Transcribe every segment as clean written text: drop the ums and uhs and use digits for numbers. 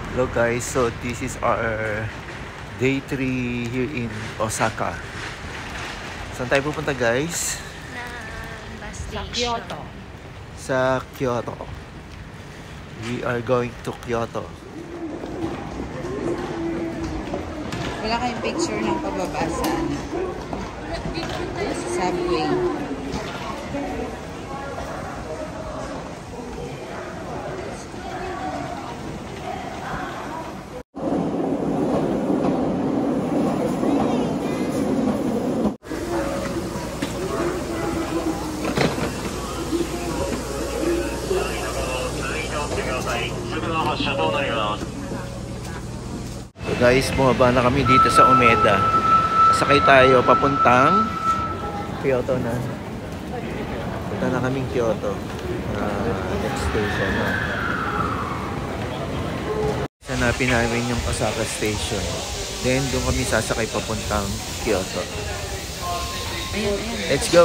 Hello guys, so this is our day 3 here in Osaka. Saan tayo pupunta guys? Sa Kyoto. Sa Kyoto. We are going to Kyoto. Wala kayong picture ng pababa sa subway. So guys, bumaba na kami dito sa Umeda. Sakay tayo papuntang Kyoto na. Punta na kaming Kyoto. Next station na. Hanapin namin yung Osaka Station. Then doon kami sasakay papuntang Kyoto. Let's go!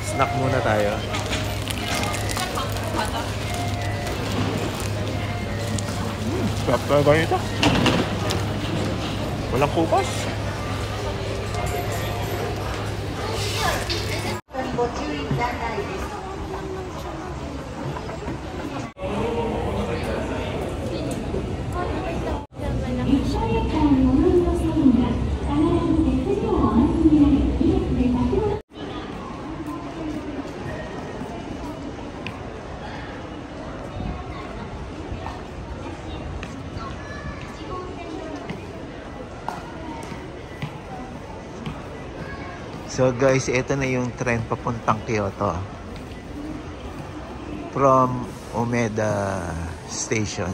Snack muna tayo. Sarap na ganito. Walang kupas. So guys, ito na yung train papuntang Kyoto. From Umeda Station.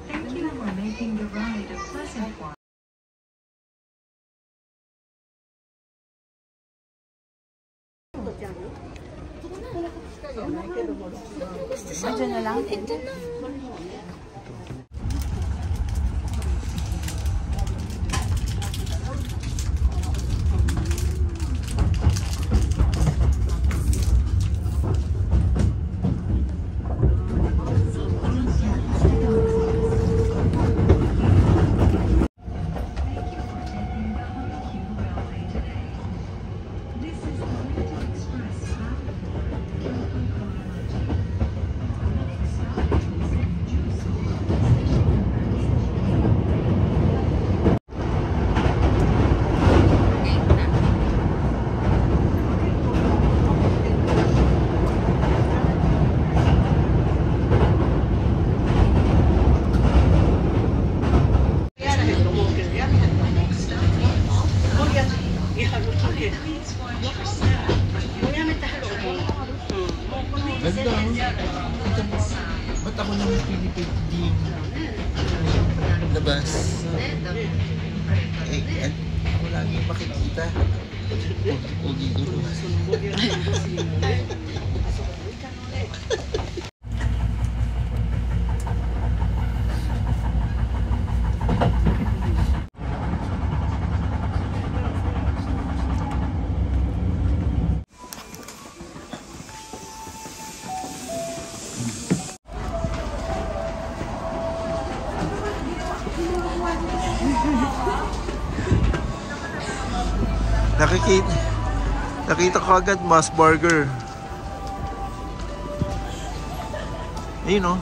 Thank you for making the ride a pleasant one. Diyan na lang. Ganda. Ba't ako nang Philippine di labas? Ako lagi makikita. Pugi dulu. Nakita ko agad Mas Burger. Ayun o.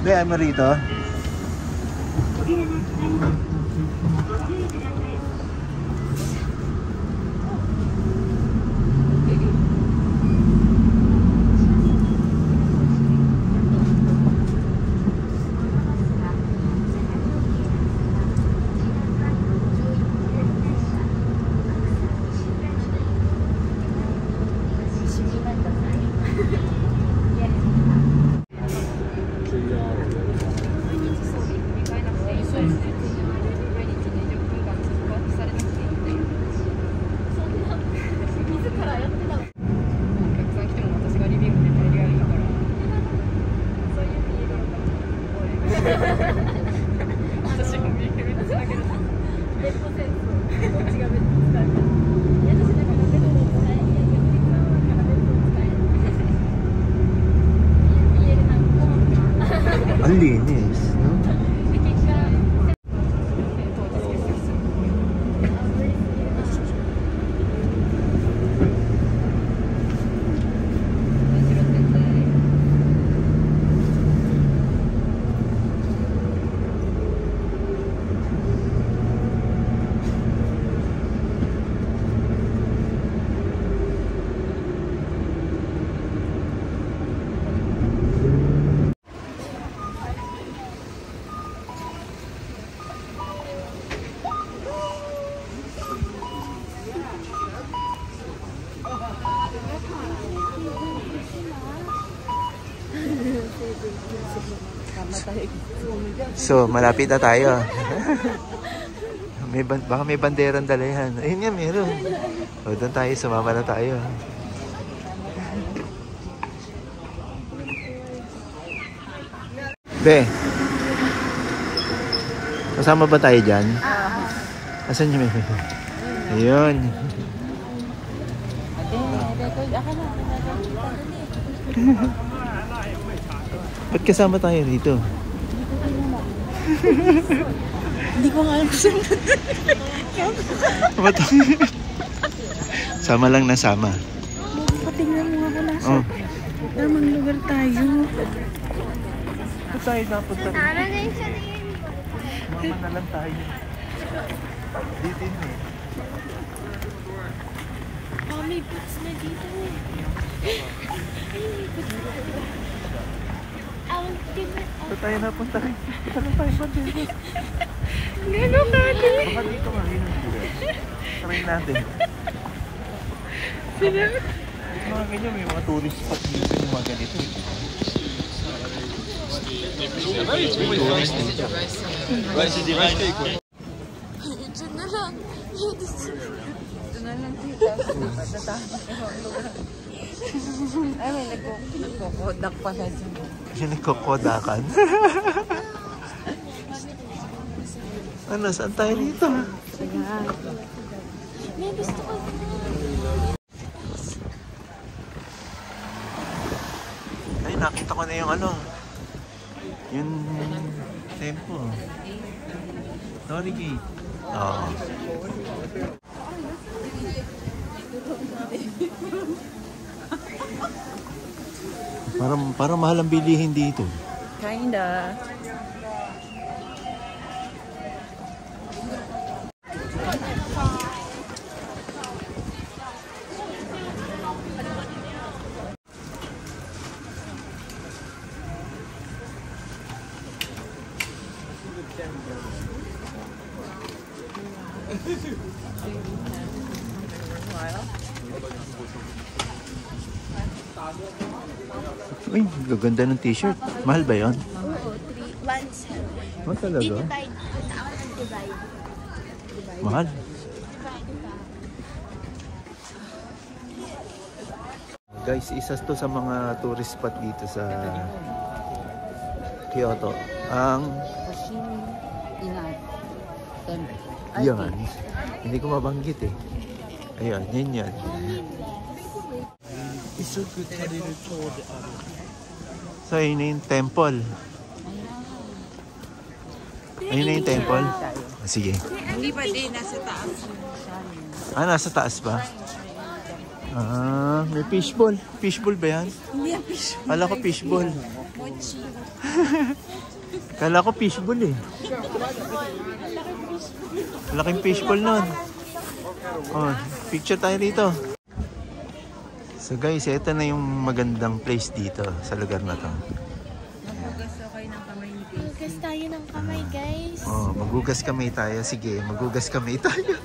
Be, ano rito? Ang linis, no? So, malapit na tayo. Baka may banderang dala yan. Ayun nga, meron. O, doon tayo. Sumama na tayo. Be, kasama ba tayo dyan? Asan yung may? Ayun. Ba't kasama tayo dito? Hindi ko nga alam kung saan. Ba't? Sama lang na sama. Patingnan mo ako nasa. Oh. Tamang lugar tayo. Ba't tayo napunta? Mama na lang tayo. Dito na eh. Oh, may boots na dito. Ba't tayo napunta rin? Saan tayo ba? Gano'n ka din. Baka dito nga rin. Try natin. Sila? Mga ganyan, may mga tourist spot dito yung mga ganito. Ito na lang. Ito na lang tita. Ay, may nagkukodak pala dyan. Kasi nagkokodakan. Ano, saan tayo dito? May gusto ko. Ay, nakita ko na yung ano. Yung tempo. Sorry, Gate. Oo. Parang mahal ang bilihin dito. Kinda. Uy, gaganda ng t-shirt. Mahal ba yun? Oo, 3 Oh, talaga? divide. Mahal. Guys, isa to sa mga tourist spot dito sa Kyoto. Ang yan. Hindi ko mabanggit eh. Ayan, yan. So, yun na yung temple. Ayun na yung temple. Ah, sige. Hindi pa din, nasa taas. Ah, nasa taas ba? Ah, may fishball. Fishball ba yan? Hindi ang fish. Kala ko fishball. Mochi. Kala ko fishbowl eh. Laking fishbowl nun. Oh, picture tayo dito. So guys, ito na yung magandang place dito sa lugar na to. Hugas tayo ng kamay, guys. Oh, magugas kamay tayo. Sige, magugas kamay tayo.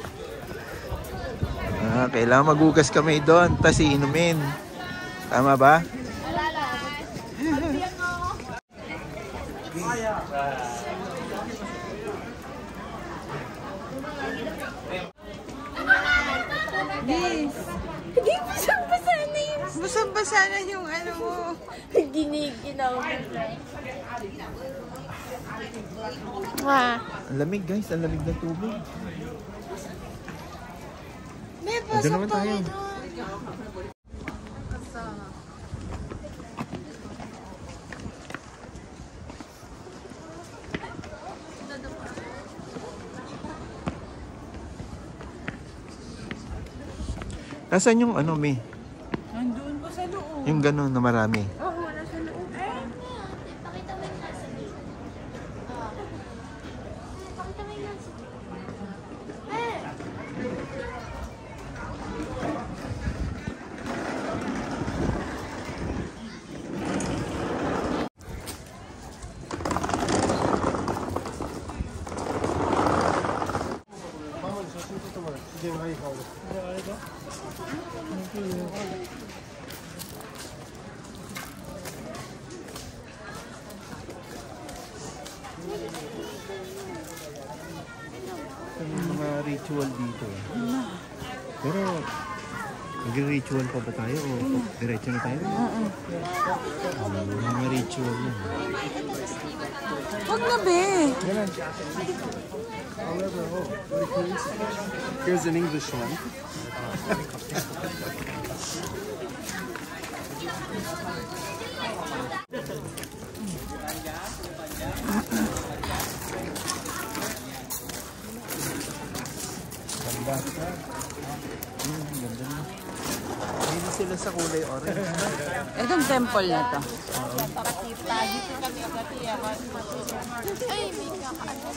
Kailangan magugas kamay doon, tapos iinumin. Tama ba? Yes. Hindi, basang-basa na yun. Basang-basa na yung ano mo. Giniginaw mo na. Wow. Ang lamig guys, ang lamig ng tubig. May Doon pasok naman tayo. tayo doon. Nasaan yung ano, May? Nandun po sa loob. Yung gano'n na marami. Oo, nasa loob. Pakita mo yung nasa dito. Pakita mo yung nasa dito. Yung mga ritual dito. Pero, mag-ritual pa ba tayo o diretso na tayo? Mga ritual yun. Huwag na, be. Here's an English one. Hindi sila sa kulay orange. Itong temple na to. Ay, may kakaano.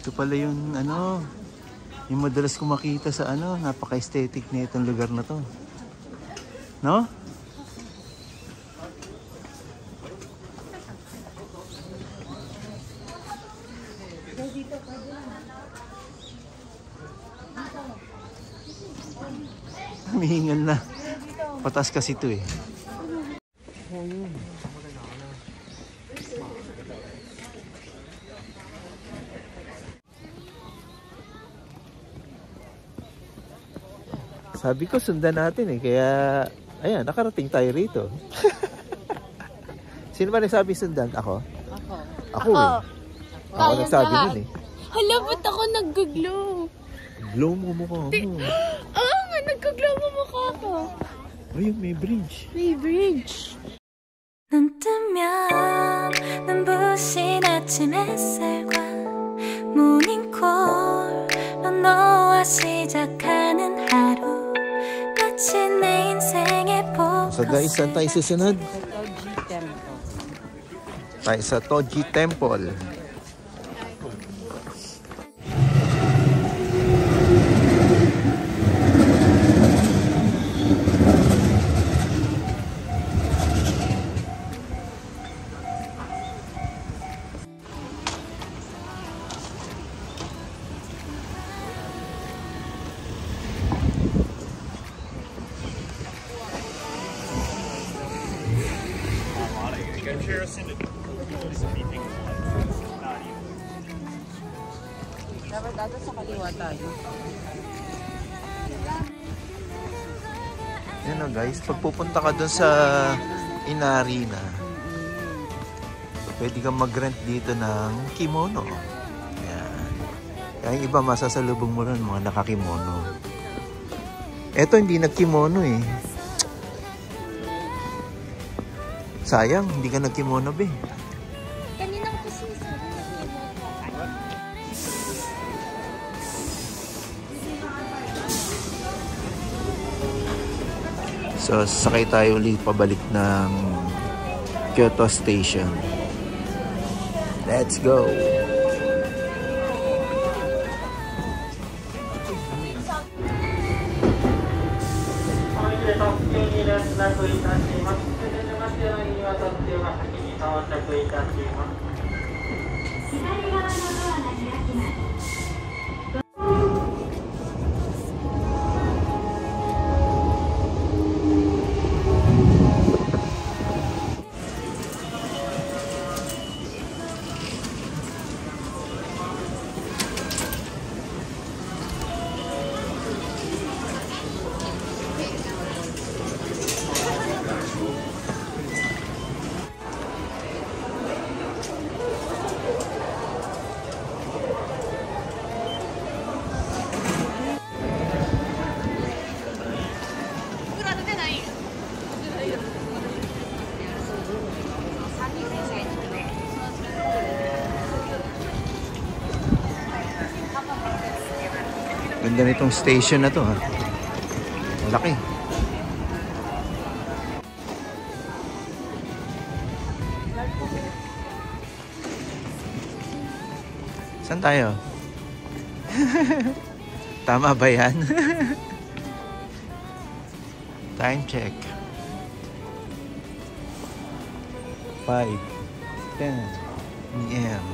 Ito pala yung ano, yung madalas ko makita sa ano, napaka-aesthetic na itong lugar na to. No? Humihingal na. Patas kasi ito eh. Sabi ko sundan natin eh, kaya ayan, nakarating tayo rito. Sino ba nagsabi sundan? Ako? Ako eh. Ako nagsabi nun eh. Hala, ba't ako nag-glow? Glow mo mukha mo. Oo nga, nag-glow mo mukha ko. Ayun, may bridge. May bridge. 눈 뜨면 눈부신 아침 햇살과 모닝콜로 너와 시작하는 하루 마치 내 인생의 So guys, saan tayo susunod? Toji Temple. Tayo sa Toji Temple. Dapat ata sa kaliwa tayo. Yan o guys, pag pupunta ka dun sa Inari na, pwede kang mag-rent dito ng kimono. Yan. Kaya yung iba masasalubong mo rin mga nakakimono. Eto hindi nagkimono eh. Sayang, hindi ka nagkimono, be. Kanina ko kasi sabi na So, sakay tayo ulit pabalik ng Kyoto Station. Let's go! Ganda nitong station na to, ha. Malaki. Saan tayo? Tama ba yan? Time check. 5:10 p.m.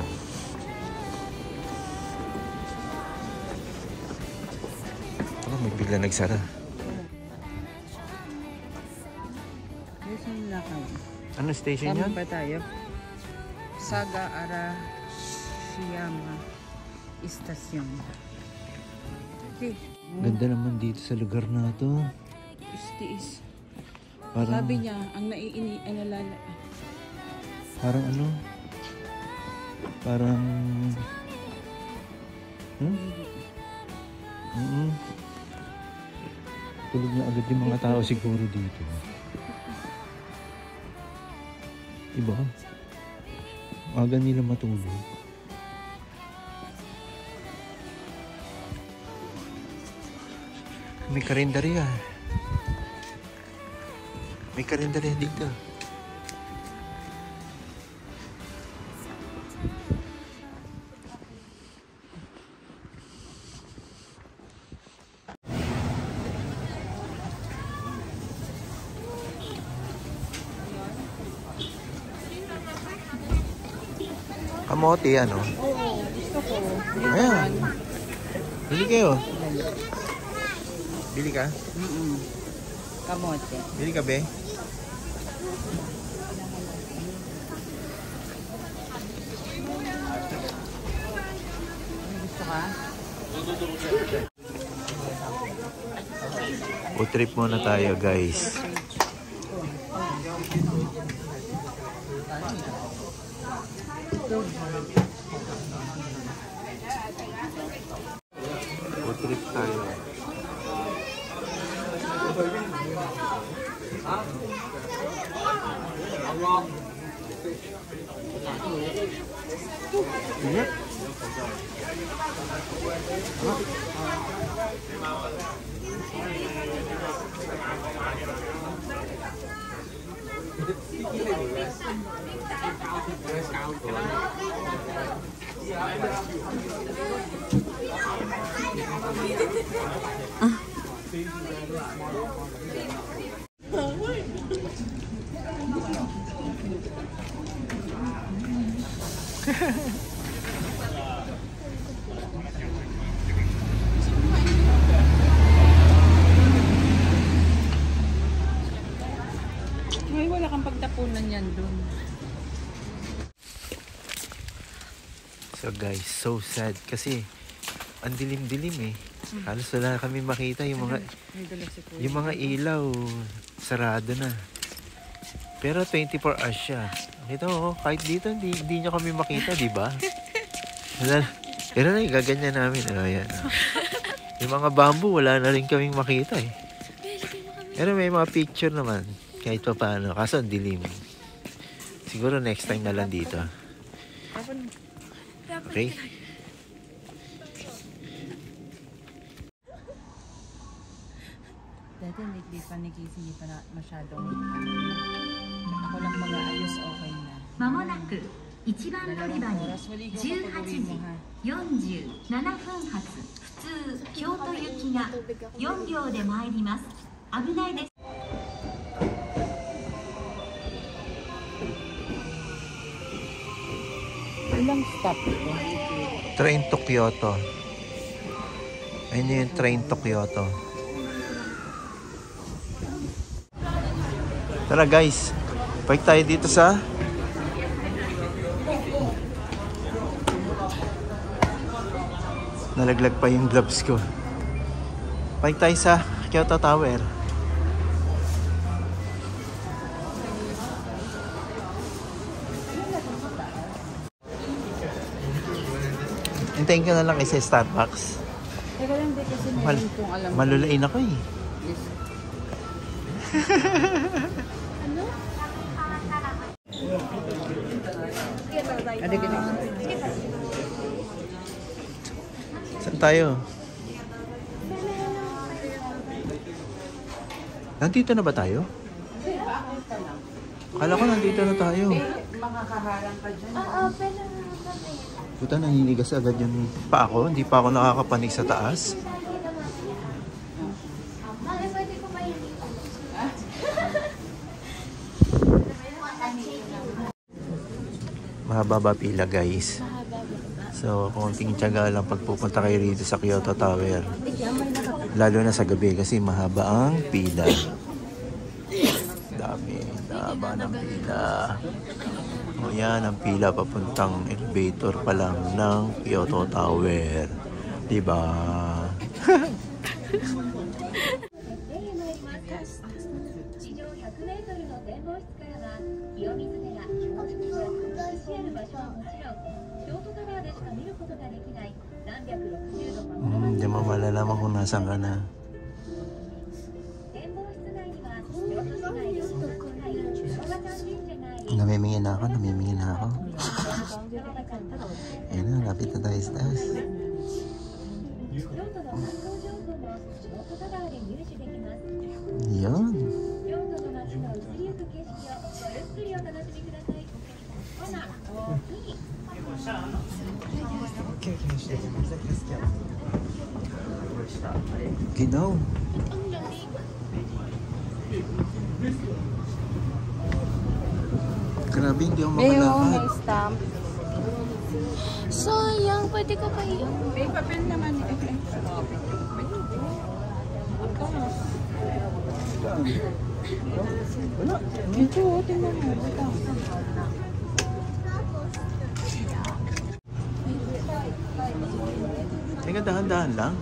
May bigla nagsara. Ano station yan? Tama ba tayo? Saga Arashiyama Istasyon. Okay. Ganda naman dito sa lugar na to. Tiis. Parang, Sabi niya, ang naiinalala. parang ano? Parang... Tulog na agad yung mga tao siguro dito. Diba? Aga nila matulog. May karinderya. May karinderya dito. Kamote, ano? Oo, gusto ko. Ayan. Bili kayo. Bili ka? Kamote. Bili ka, be? Gusto ka? O trip muna tayo, guys. O trip tayo. Ay, wala kang pagtapunan yan dun. So guys, so sad kasi ang dilim-dilim eh. Halos wala kami makita yung mga ilaw sarado na. Pero 24 hours siya. Ito oh, kahit dito hindi nyo kami makita, di ba? Pero na gaganyan namin. Oh, yan. Yung mga bamboo wala na rin kaming makita eh. Pero may mga picture naman kahit pa paano. Kaso ang dilim. Siguro next time na lang dito. Okay? Dati hindi pa ni Casey, hindi pa na masyadong ako lang mag-aayos, okay na. まもなく1番乗り場に18時47分発普通京都行きが4両で参ります。危ないです。 Ilang stop ito? Train to Kyoto. Ayun yung train to Kyoto. Tara guys, balik tayo dito sa nalaglag pa yung gloves ko. Balik tayo sa Kyoto Tower. Hintayin ko na lang isa Starbucks. Teka lang, di kasi meron kong alam. Malulain ako eh. Saan tayo? Nandito na ba tayo? Akala ko nandito na tayo. Makakaharang ka dyan. Puta, naninigas agad yung pa ako. Hindi pa ako nakakapanig sa taas. Mahaba pila guys. So, konting tiyaga lang pagpupunta kayo rito sa Kyoto Tower. Lalo na sa gabi kasi mahaba ang pila. Dami, haba ng pila. O yan ang pila papuntang elevator pa lang ng Kyoto Tower. Diba? Di mo malalaman kung nasan ka na. Namimingin na ako. Ayan na, lapit na tayo sa taas. Yan. Ginaw. Grabe, hindi ako makalakad. May stamp. Sayang, pwede ko pa yun. May papel naman. Wala. Ito, tingnan mo. Ito. Teka, dahan-dahan lang.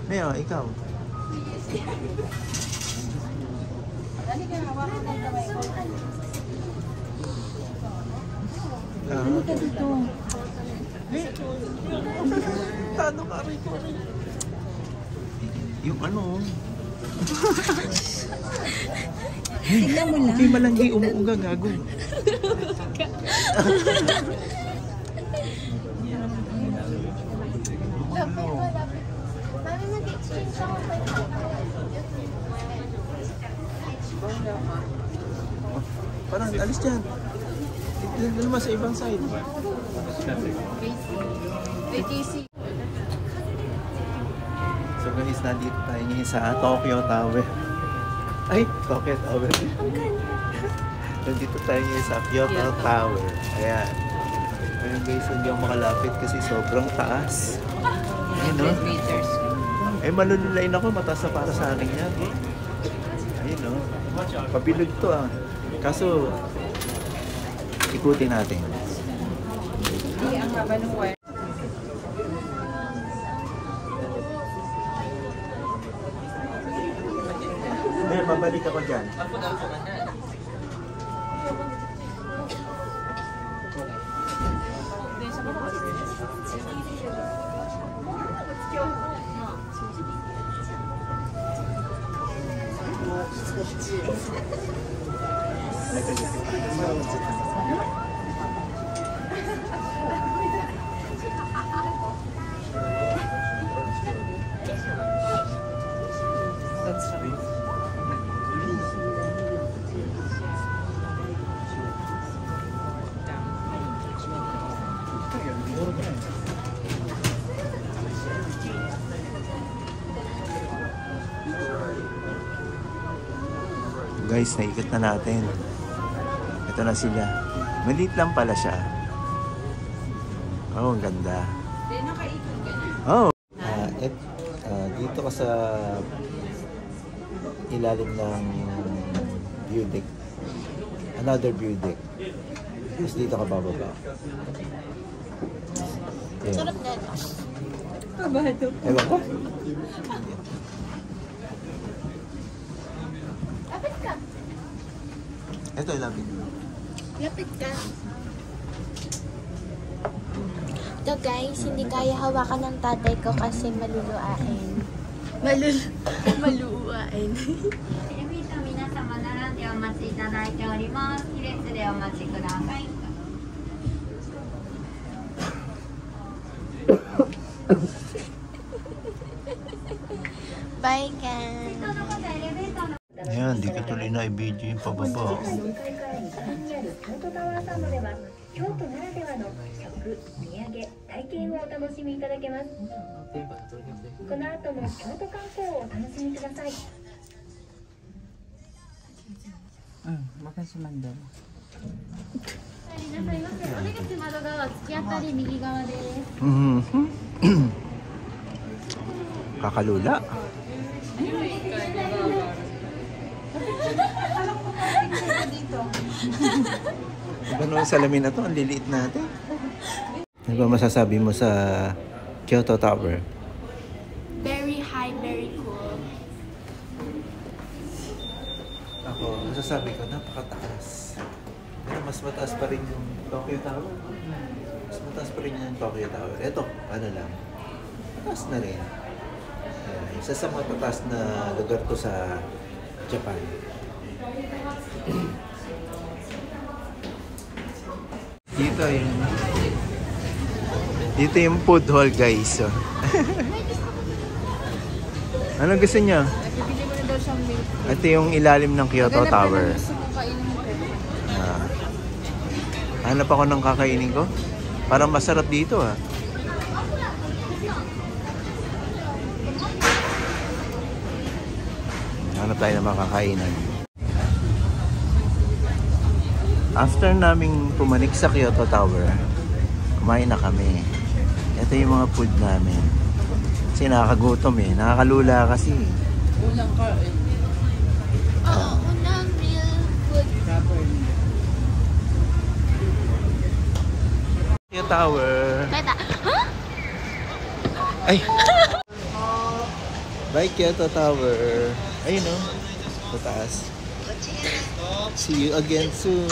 Neo, ikaw. Ano ka dito? Tano ka rin ko. Yung ano. Tingnan mo lang. Okay, malanggi umuuga, gago. Mami, mag-exchange ako pa Parang alis dyan. Dito naman sa ibang side. So guys, nandito tayo ngayon sa Tokyo Tower. Ay, Tokyo Tower. Nandito tayo ngayon sa Kyoto Tower. Ayan. Ayun guys, hindi ako makalapit kasi sobrang taas. Ayun no? Meters. Eh malululain ako, mataas na para sa akin yan. Ayun no? Pabilog to ah. Kaso, ikutin natin. Hindi, ang haba ng wire. May babalik ako dyan. That's right. Guys, naikot na natin. Ito na sila. Maliit lang pala siya. Oh, ang ganda. Oh! Dito ka sa ilalim ng view deck. Another view deck. Tapos dito ka bababa. Yeah. Sarap na. Kabado. Ewan ko. Lapit ka. Ito, ilapit. Lapit ka. Ito guys, hindi kaya hawakan ng tatay ko kasi maluluain. Maluluain. 皆様並んでお待ちいただいております。起列でお待ちください。 Bye guys. Ayan, di ko tuloy na i-video yung pababa. 京都タワーサンドでは京都ならではの食、土産、体験をお楽しみいただけます。この後も京都観光をお楽しみください。 Makan si Mandel. いらっしゃいませ。お出口窓側、突き当たり右側です。 Kakalula. Ano yung salamin na to? Ang liliit natin. Ano ba masasabi mo sa Kyoto Tower? Very high, very cool. Ako, masasabi ko, napakataas. Pero mas mataas pa rin yung Tokyo Tower. Mas mataas pa rin yung Tokyo Tower. Ito, ano lang. Mataas na rin. Isa sa matataas na lugar to sa Japan. Dito yung food hall, guys. Oh. Anong gusto niya? Bibili mo na daw siyang milk. Ito yung ilalim ng Kyoto Tower. Gusto mo kainin mo. Hanap ako ng kakainin ko. Parang masarap dito ah. Hanap tayo ng mga kakainan. After naming pumanik sa Kyoto Tower, kumain na kami. Ito yung mga food namin. Kasi nakakagutom eh. Nakakalula kasi. Ulang ka eh. Oo, unang real food. Kyoto Tower. Tata, huh? Ay! Bye Kyoto Tower. Ayun o. Sa taas. See you again soon.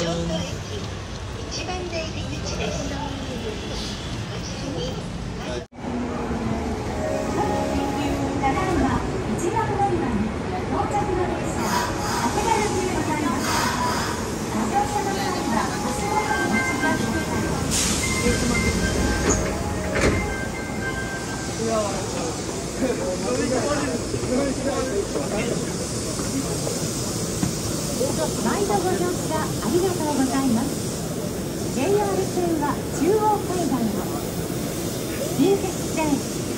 JR 線は中央海岸を、流鉄線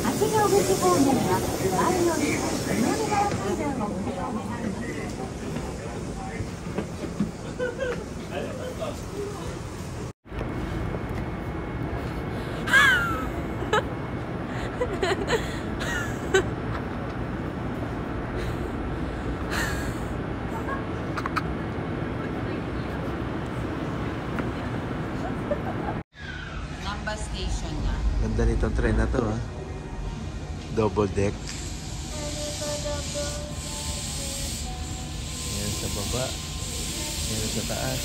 八丈口方面は前より南側海岸をご利用ください。Namba station na. Ganda nitong tren na to ah. Double deck. Yan sa baba. Yan sa taas.